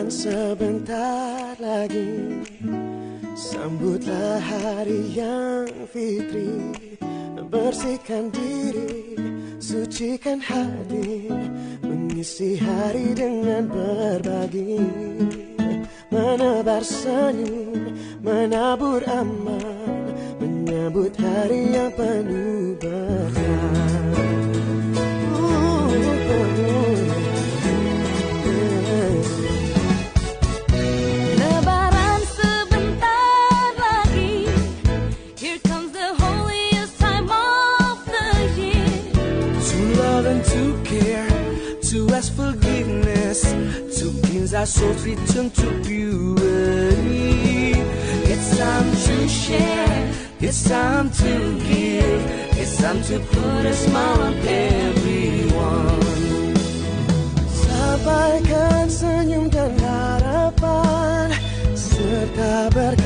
Lebaran sebentar lagi, sambutlah hari yang fitri. Bersihkan diri, sucikan hati, mengisi hari dengan berbagi, menebar senyum, menabur aman, menyambut hari yang penuh berkah. Lebaran sebentar lagi, here comes the holiest time of the year. To love and to care, to ask forgiveness, to cleanse our souls, return to purity. It's time to share, it's time to give, it's time to put a smile on everyone. Sampaikan senyum dan harapan serta berkah